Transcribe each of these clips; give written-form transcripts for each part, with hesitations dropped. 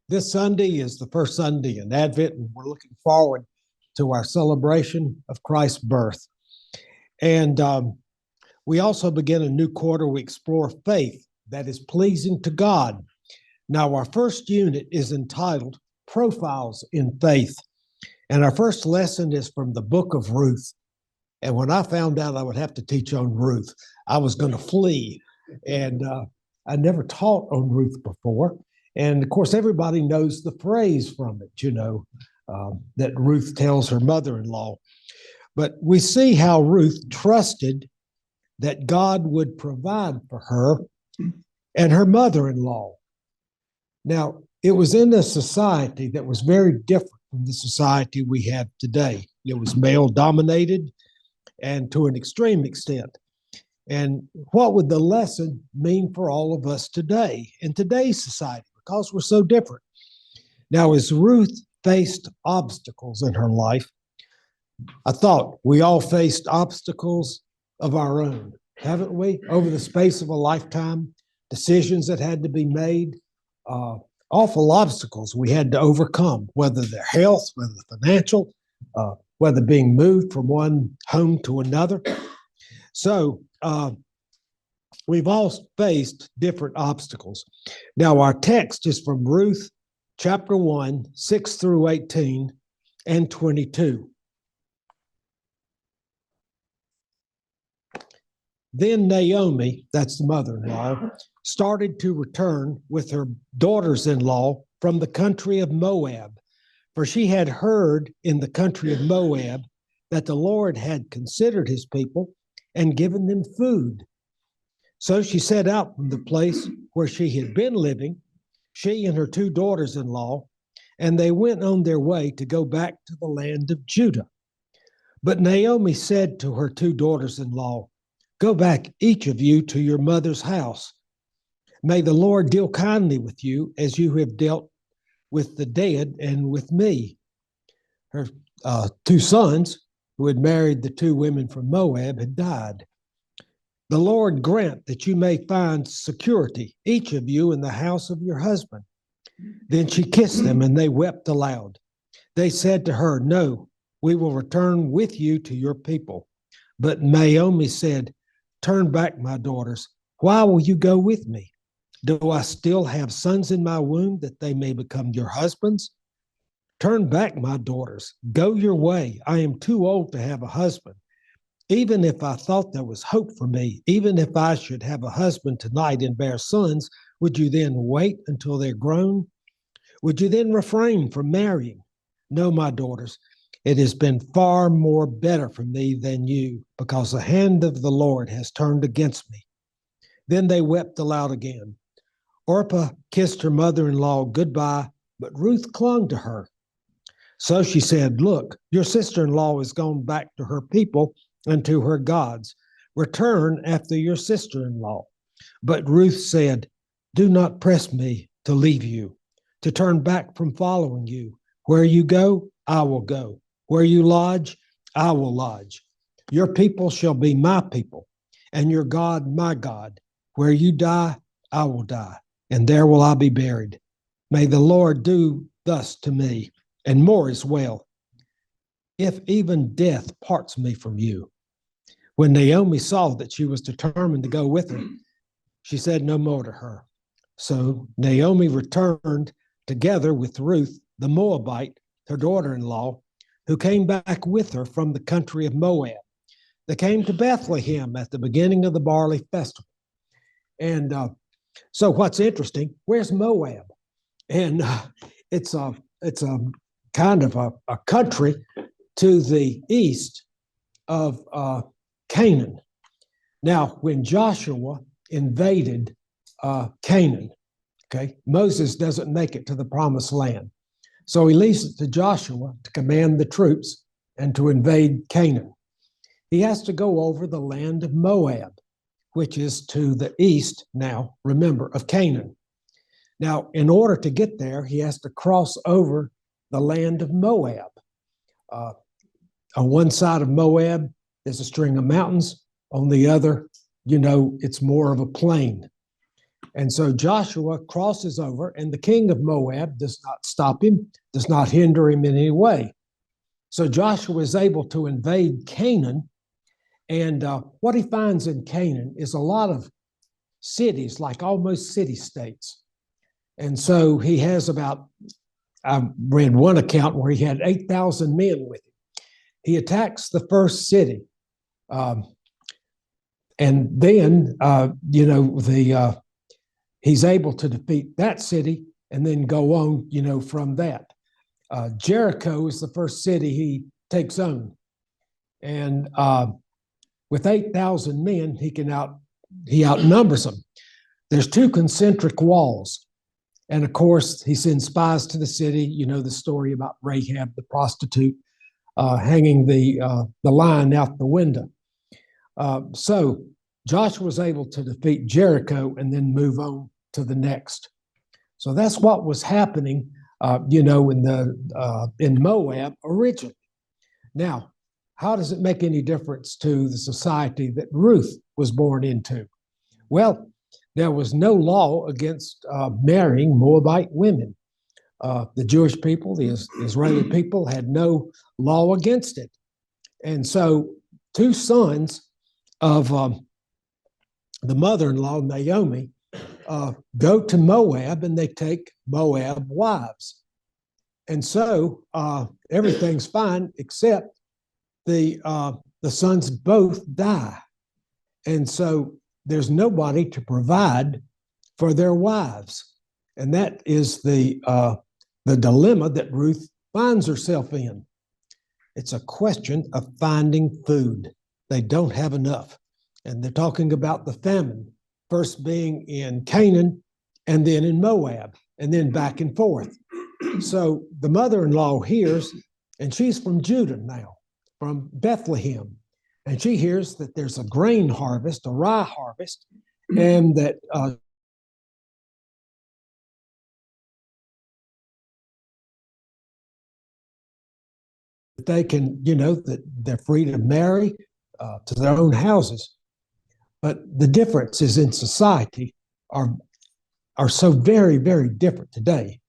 This Sunday is the first Sunday in Advent, and we're looking forward to our celebration of Christ's birth. And we also begin a new quarter. We explore faith that is pleasing to God. Now, our first unit is entitled Profiles in Faith. And our first lesson is from the book of Ruth. And when I found out I would have to teach on Ruth, I was going to flee. And I never taught on Ruth before. And of course, everybody knows the phrase from it, that Ruth tells her mother-in-law. But we see how Ruth trusted that God would provide for her and her mother-in-law. Now, it was in a society that was very different from the society we have today. It was male-dominated and to an extreme extent. And what would the lesson mean for all of us today, in today's society, because we're so different? Now, as Ruth faced obstacles in her life, I thought we all faced obstacles of our own, haven't we? Over the space of a lifetime, decisions that had to be made, awful obstacles we had to overcome, whether they're health, whether financial, whether being moved from one home to another. So we've all faced different obstacles. Now, our text is from Ruth chapter 1, 6 through 18 and 22. Then Naomi, that's the mother-in-law, started to return with her daughters-in-law from the country of Moab, for she had heard in the country of Moab that the Lord had considered his people and given them food. So she set out from the place where she had been living, she and her two daughters-in-law, and they went on their way to go back to the land of Judah. But Naomi said to her two daughters-in-law, "Go back, each of you, to your mother's house. May the Lord deal kindly with you as you have dealt with the dead and with me." Her two sons, who had married the two women from Moab, had died. "The Lord grant that you may find security, each of you, in the house of your husband." Then she kissed them, and they wept aloud. They said to her, "No, we will return with you to your people." But Naomi said, "Turn back, my daughters. Why will you go with me? Do I still have sons in my womb that they may become your husbands? Turn back, my daughters. Go your way. I am too old to have a husband. Even if I thought there was hope for me, even if I should have a husband tonight and bear sons, would you then wait until they're grown? Would you then refrain from marrying? No, my daughters, it has been far more better for me than you, because the hand of the Lord has turned against me." Then they wept aloud again. Orpah kissed her mother-in-law goodbye, but Ruth clung to her. So she said, "Look, your sister-in-law has gone back to her people and to her gods. Return after your sister-in-law." But Ruth said, "Do not press me to leave you, to turn back from following you. Where you go, I will go. Where you lodge, I will lodge. Your people shall be my people, and your God my God. Where you die, I will die, and there will I be buried. May the Lord do thus to me, and more as well, if even death parts me from you." When Naomi saw that she was determined to go with her, she said no more to her. So Naomi returned together with Ruth the Moabite, her daughter-in-law, who came back with her from the country of Moab. They came to Bethlehem at the beginning of the barley festival. And so what's interesting, where's Moab? And it's a kind of a country to the east of Canaan. Now, when Joshua invaded Canaan, Moses doesn't make it to the promised land. So he leaves it to Joshua to command the troops and to invade Canaan. He has to go over the land of Moab, which is to the east now, remember, of Canaan. Now, in order to get there, he has to cross over the land of Moab. On one side of Moab, there's a string of mountains. On the other, it's more of a plain. And so Joshua crosses over, and the king of Moab does not stop him, does not hinder him in any way. So Joshua is able to invade Canaan. And what he finds in Canaan is a lot of cities, like almost city states. And so he has about, I read one account where he had 8,000 men with him. He attacks the first city. And then, he's able to defeat that city and then go on, from that. Jericho is the first city he takes on. And with 8,000 men, he outnumbers them. There's two concentric walls. And of course, he sends spies to the city. You know the story about Rahab, the prostitute, hanging the line out the window. So Joshua was able to defeat Jericho and then move on to the next. So that's what was happening, in Moab originally. Now, how does it make any difference to the society that Ruth was born into? Well, there was no law against marrying Moabite women. The Jewish people, the Israeli people, had no law against it. And so two sons of the mother-in-law, Naomi, go to Moab, and they take Moab wives. And so everything's fine, except the sons both die. And so there's nobody to provide for their wives. And that is the dilemma that Ruth finds herself in. It's a question of finding food. They don't have enough. And they're talking about the famine, first being in Canaan and then in Moab, and then back and forth. So the mother-in-law hears, and she's from Judah now, from Bethlehem. And she hears that there's a grain harvest, a rye harvest, and that they can, that they're free to marry to their own houses. But the differences in society are so very, very different today.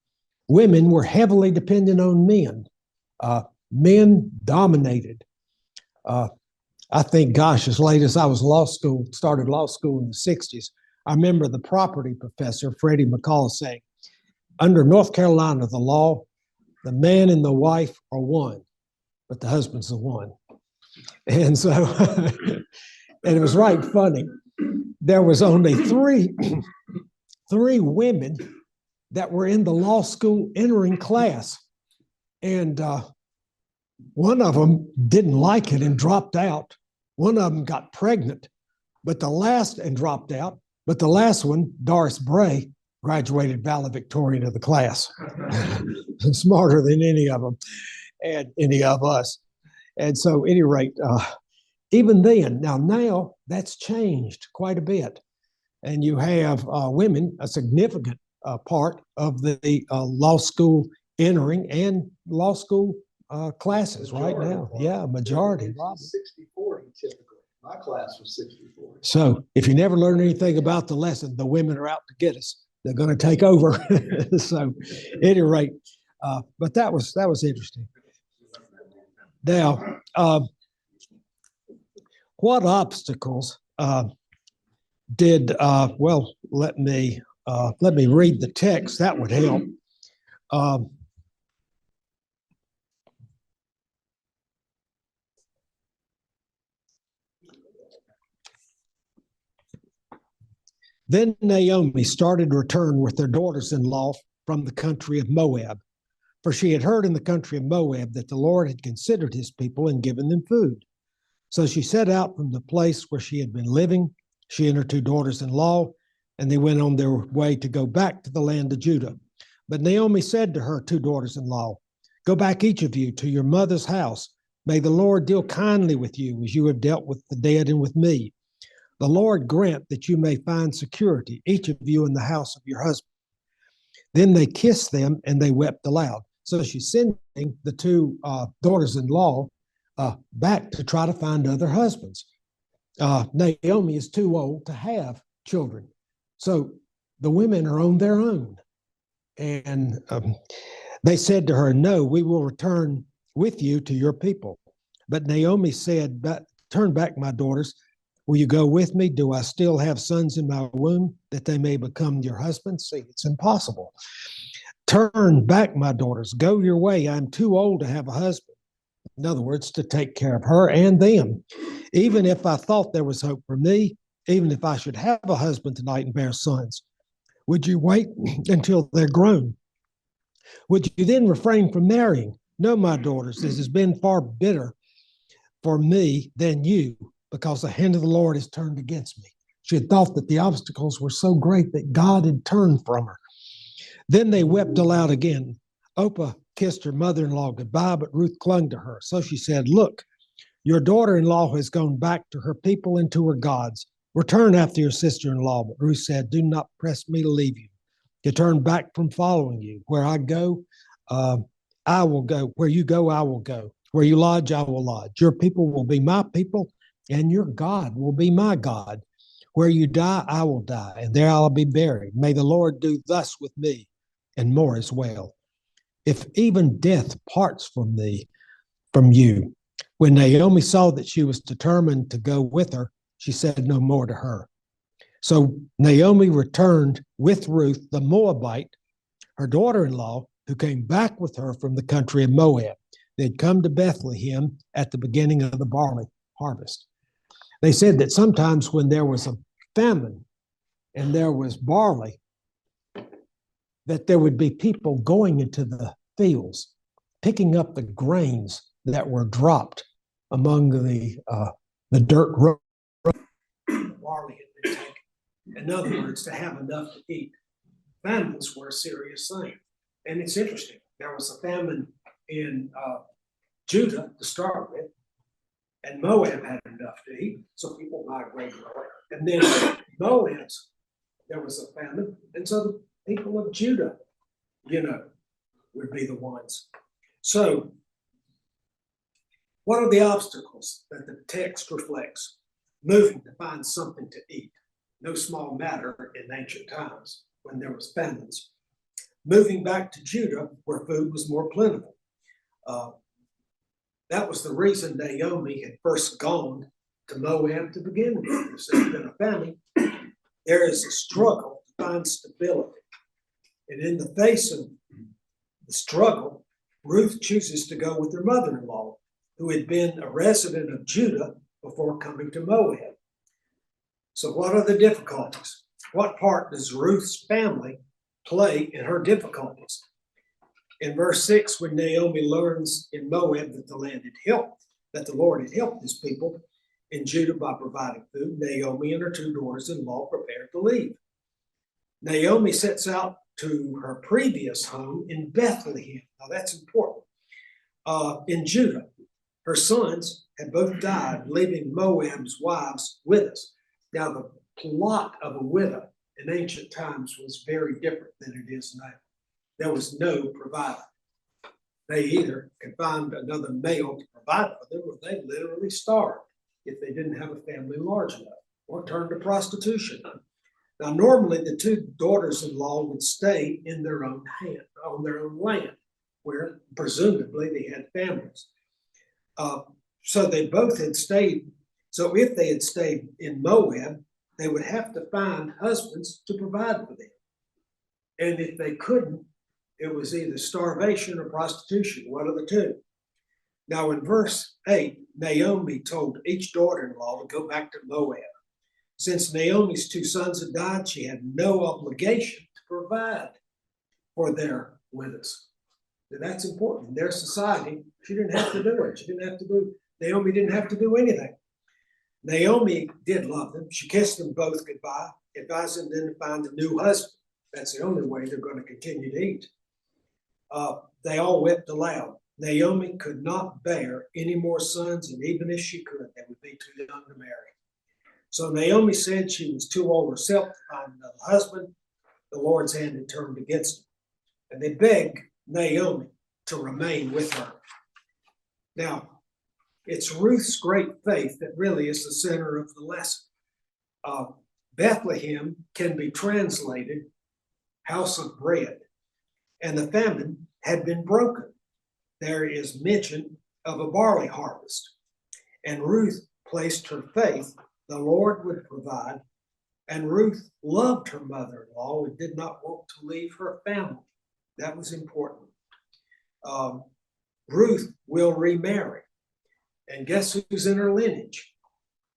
Women were heavily dependent on men. Men dominated. I think, gosh, as late as I was started law school in the 60s, I remember the property professor, Freddie McCall, saying, under North Carolina, the law, the man and the wife are one, but the husband's the one. And so, and it was right funny. There was only three women that were in the law school entering class. And one of them didn't like it and dropped out. One of them got pregnant, and dropped out. But the last one, Doris Bray, graduated valedictorian of the class. Smarter than any of them and any of us. And so, at any rate, even then, now that's changed quite a bit. And you have women, a significant part of the law school entering and law school classes right now. Yeah, majority. 60-40 typically. My class was 60-40. So if you never learn anything about the lesson, the women are out to get us. They're going to take over. So at any rate, but that was interesting. Now, what obstacles did, let me read the text. That would help. Then Naomi started to return with their daughters-in-law from the country of Moab, for she had heard in the country of Moab that the Lord had considered his people and given them food. So she set out from the place where she had been living, she and her two daughters-in-law, and they went on their way to go back to the land of Judah. But Naomi said to her two daughters-in-law, go back, each of you, to your mother's house. May the Lord deal kindly with you as you have dealt with the dead and with me. The Lord grant that you may find security, each of you in the house of your husband. Then they kissed them and they wept aloud. So she's sending the two daughters-in-law back to try to find other husbands. Naomi is too old to have children. So the women are on their own. And they said to her, no, we will return with you to your people. But Naomi said, turn back, my daughters. Will you go with me? Do I still have sons in my womb that they may become your husbands? See, it's impossible. Turn back, my daughters. Go your way. I'm too old to have a husband. In other words, to take care of her and them. Even if I thought there was hope for me, even if I should have a husband tonight and bear sons, would you wait until they're grown? Would you then refrain from marrying? No, my daughters, this has been far better for me than you, because the hand of the Lord is turned against me. She had thought that the obstacles were so great that God had turned from her. Then they wept aloud again. Oprah kissed her mother-in-law goodbye, but Ruth clung to her. So she said, look, your daughter-in-law has gone back to her people and to her gods. Return after your sister-in-law. But Ruth said, do not press me to leave you, to turn back from following you. Where I go, I will go. Where you go, I will go. Where you lodge, I will lodge. Your people will be my people, and your God will be my God. Where you die, I will die, and there I'll be buried. May the Lord do thus with me, and more as well. If even death parts from you. When Naomi saw that she was determined to go with her, she said no more to her. So Naomi returned with Ruth the Moabite, her daughter-in-law, who came back with her from the country of Moab. They'd come to Bethlehem at the beginning of the barley harvest. They said that sometimes when there was a famine and there was barley, that there would be people going into the fields, picking up the grains that were dropped among the dirt road. Barley had been taken. In other words, to have enough to eat. Famines were a serious thing. And it's interesting. There was a famine in Judah to start with, and Moab had enough to eat, so people migrated away. And then Moab, there was a famine, and so the people of Judah, would be the ones. So, what are the obstacles that the text reflects? Moving to find something to eat. No small matter in ancient times when there was famines. Moving back to Judah, where food was more plentiful. That was the reason Naomi had first gone to Moab to begin with. There's been a famine. There is a struggle to find stability. And in the face of the struggle, Ruth chooses to go with her mother-in-law, who had been a resident of Judah before coming to Moab. So what are the difficulties? What part does Ruth's family play in her difficulties? In verse 6, when Naomi learns in Moab that the land had helped, that the Lord had helped his people in Judah by providing food, Naomi and her two daughters-in-law prepared to leave. Naomi sets out to her previous home in Bethlehem. Now that's important. In Judah, her sons had both died, leaving Moab's wives with us. Now the plot of a widow in ancient times was very different than it is now. There was no provider. They either could find another male to provide for them, or they literally starved if they didn't have a family large enough, or turned to prostitution. Now, normally the two daughters-in-law would stay in their own on their own land, where presumably they had families. So they both had stayed. So if they had stayed in Moab, they would have to find husbands to provide for them. And if they couldn't, it was either starvation or prostitution, one of the two. Now in verse 8, Naomi told each daughter-in-law to go back to Moab. Since Naomi's two sons had died, she had no obligation to provide for their widows. And that's important. In their society, she didn't have to do it. Naomi didn't have to do anything. Naomi did love them. She kissed them both goodbye, advising them to find a new husband. That's the only way they're going to continue to eat. They all wept aloud. Naomi could not bear any more sons, and even if she could, they would be too young to marry. So Naomi said she was too old herself to find another husband. The Lord's hand had turned against them. And they begged Naomi to remain with her. Now, it's Ruth's great faith that really is the center of the lesson. Bethlehem can be translated house of bread, and the famine had been broken. There is mention of a barley harvest, and Ruth placed her faith the Lord would provide, and Ruth loved her mother-in-law and did not want to leave her family. That was important. Ruth will remarry, and guess who's in her lineage?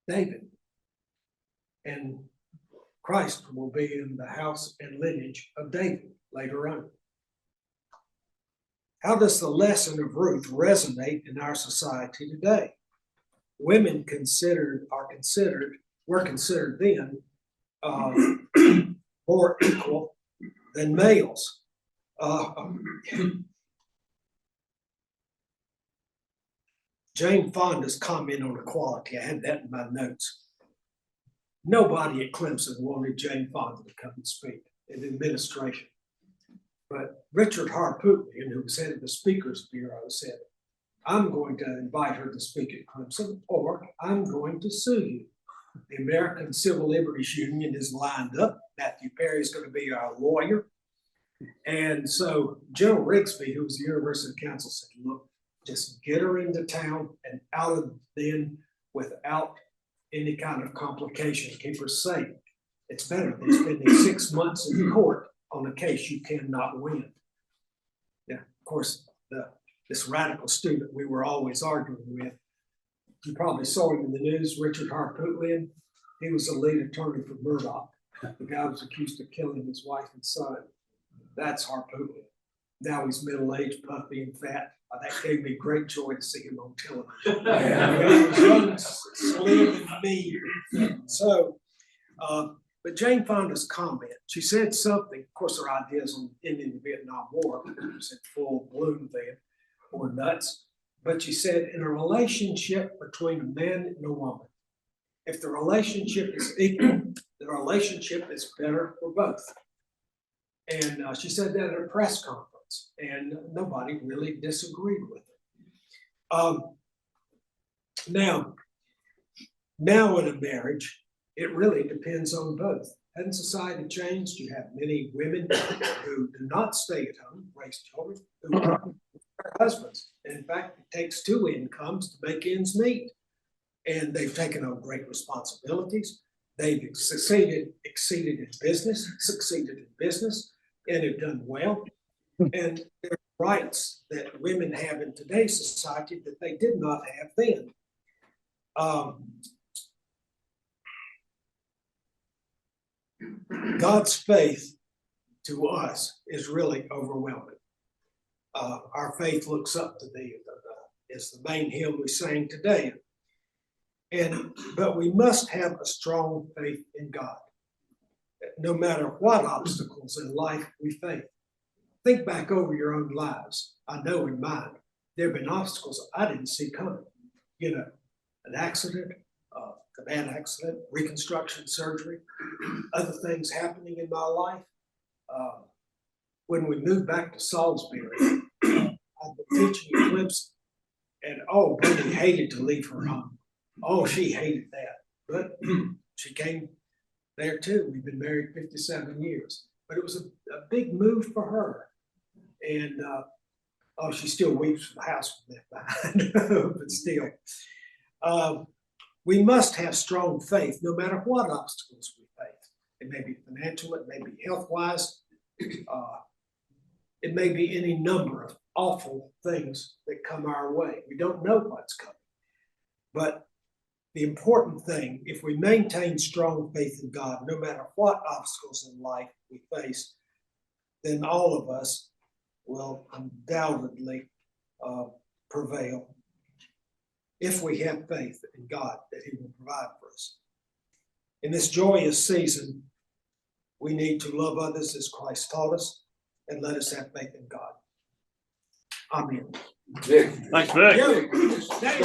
David. And Christ will be in the house and lineage of David later on. How does the lesson of Ruth resonate in our society today? Women were considered then more equal than males. Jane Fonda's comment on equality, I had that in my notes. Nobody at Clemson wanted Jane Fonda to come and speak in administration. But Richard Harpootlian, who was head of the Speakers Bureau, said, I'm going to invite her to speak at Clemson, or I'm going to sue you. The American Civil Liberties Union is lined up. Matthew Perry is going to be our lawyer. And so General Rigsby, who was the University counsel, said, look, just get her into town and out of then without any kind of complication. Keep her safe. It's better than spending 6 months in court on a case you cannot win. Yeah, of course, this radical student we were always arguing with, you probably saw him in the news, Richard Harpootlian. He was the lead attorney for Murdoch. The guy was accused of killing his wife and son. That's Harpootlian. Now he's middle-aged, puffy, and fat. That gave me great joy to see him on television. He was young, slim, and mean. So, but Jane Fonda's comment, she said something, of course, her ideas on ending the Vietnam War was in full bloom then, or nuts. But she said, in a relationship between a man and a woman, if the relationship is equal, the relationship is better for both. And she said that at a press conference, and nobody really disagreed with it. Now in a marriage, it really depends on both. Hasn't society changed? You have many women who do not stay at home, raise children, who are their husbands. And in fact, it takes two incomes to make ends meet. And they've taken on great responsibilities. They've succeeded in business, and have done well. And there are rights that women have in today's society that they did not have then. God's faith to us is really overwhelming. Our faith looks up to thee is the main hymn we sang today. But we must have a strong faith in God, no matter what obstacles in life we face. Think back over your own lives. I know in mine, there have been obstacles I didn't see coming. You know, an accident, a bad accident, reconstruction surgery, other things happening in my life. When we moved back to Salisbury, I've been teaching at Clemson, and Bunny hated to leave her home. Oh, she hated that, but she came there too. We've been married 57 years, but it was a big move for her. And she still weeps for the house we left behind, but still. We must have strong faith no matter what obstacles we face. It may be financial, it may be health-wise, it may be any number of awful things that come our way. We don't know what's coming. But the important thing, if we maintain strong faith in God, no matter what obstacles in life we face, then all of us will undoubtedly prevail if we have faith in God that He will provide for us. In this joyous season, we need to love others as Christ taught us, and let us have faith in God. Amen. Thanks, Vic.